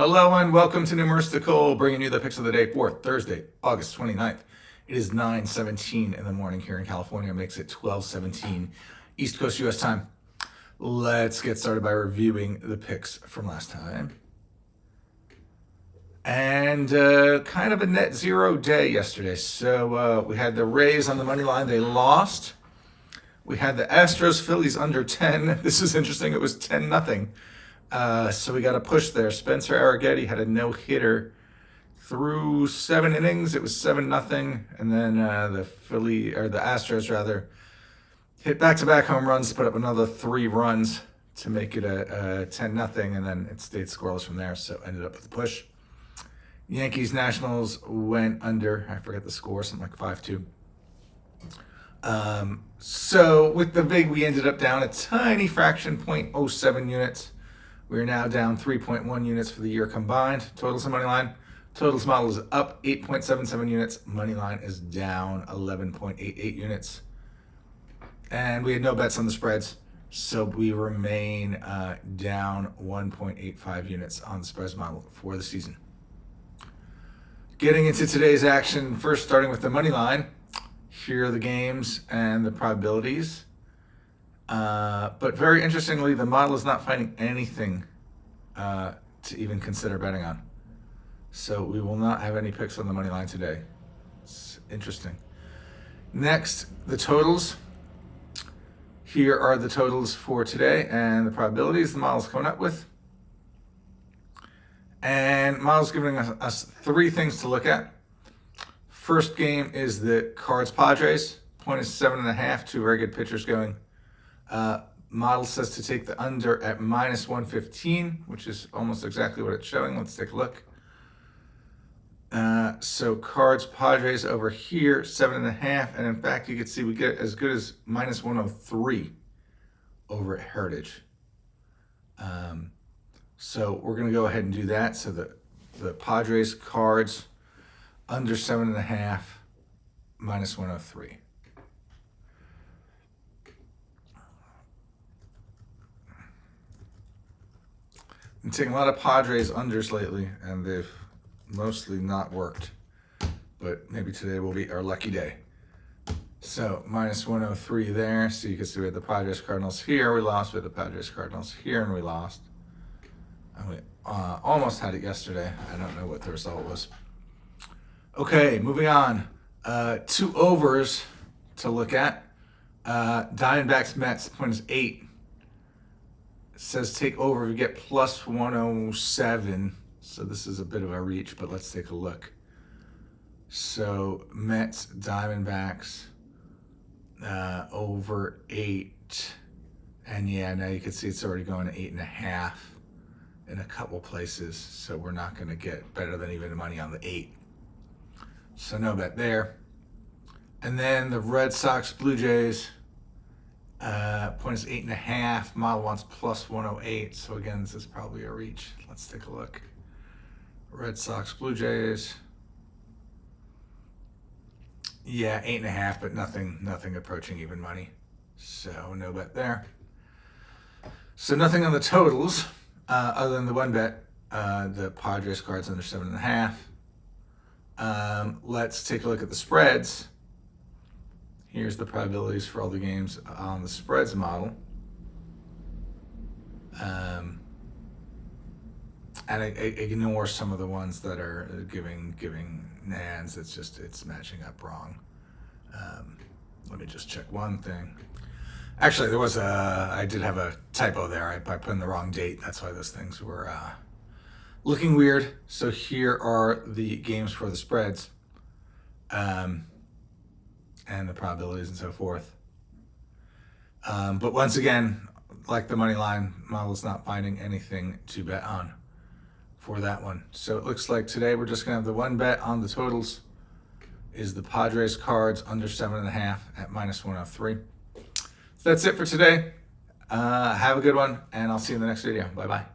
Hello and welcome to Numeristical, bringing you the picks of the day for Thursday, August 29th. It is 9:17 in the morning here in California. Makes it 12:17 East Coast U.S. time. Let's get started by reviewing the picks from last time. And kind of a net zero day yesterday. So we had the Rays on the money line. They lost. We had the Astros Phillies under 10. This is interesting. It was 10-0. So we got a push there. Spencer Arrighetti had a no-hitter through 7 innings. It was 7-0, and then the Astros rather hit back-to-back home runs to put up another 3 runs to make it a 10-0, and then it stayed scoreless from there. So ended up with a push. Yankees Nationals went under. I forget the score, something like 5-2. So with the big, we ended up down a tiny fraction, 0.07 units. We're now down 3.1 units for the year combined. Totals and money line. Totals model is up 8.77 units. Money line is down 11.88 units. And we had no bets on the spreads, so we remain down 1.85 units on the spreads model for the season. Getting into today's action, first starting with the money line. Here are the games and the probabilities. But very interestingly, the model is not finding anything to even consider betting on. So we will not have any picks on the money line today. It's interesting. Next, the totals. Here are the totals for today and the probabilities the model's coming up with. And model's giving us 3 things to look at. First game is the Cards-Padres. Point is 7.5. 2 very good pitchers going. Model says to take the under at -115, which is almost exactly what it's showing. Let's take a look. So Cards-Padres over here, 7.5. And in fact, you can see we get as good as -103 over at Heritage. So we're going to go ahead and do that. So the Padres Cards under 7.5, -103. I'm taking a lot of Padres unders lately, and they've mostly not worked. But maybe today will be our lucky day. So -103 there. So you can see we had the Padres Cardinals here. We lost. We had the Padres Cardinals here, and we lost. And we almost had it yesterday. I don't know what the result was. Okay, moving on. 2 overs to look at. Diamondbacks Mets, point is 8. It says take over, we get +107. So this is a bit of a reach, but let's take a look. So Mets, Diamondbacks, over 8. And yeah, now you can see it's already going to 8.5 in a couple places. So we're not going to get better than even money on the 8. So no bet there. And then the Red Sox, Blue Jays, point is 8.5. Model wants +108. So again, this is probably a reach. Let's take a look. Red Sox, Blue Jays. Yeah, 8.5, but nothing approaching even money. So no bet there. So nothing on the totals, other than the 1 bet, the Padres Cards under 7.5. Let's take a look at the spreads. Here's the probabilities for all the games on the spreads model. And I ignore some of the ones that are giving nans. It's matching up wrong. Let me just check one thing. Actually, I did have a typo there. I put in the wrong date. That's why those things were looking weird. So here are the games for the spreads. And the probabilities and so forth. But once again, like the money line, model is not finding anything to bet on for that one. So it looks like today we're just going to have the 1 bet on the totals is the Padres Cards under 7.5 at -103. So that's it for today. Have a good one, and I'll see you in the next video. Bye-bye.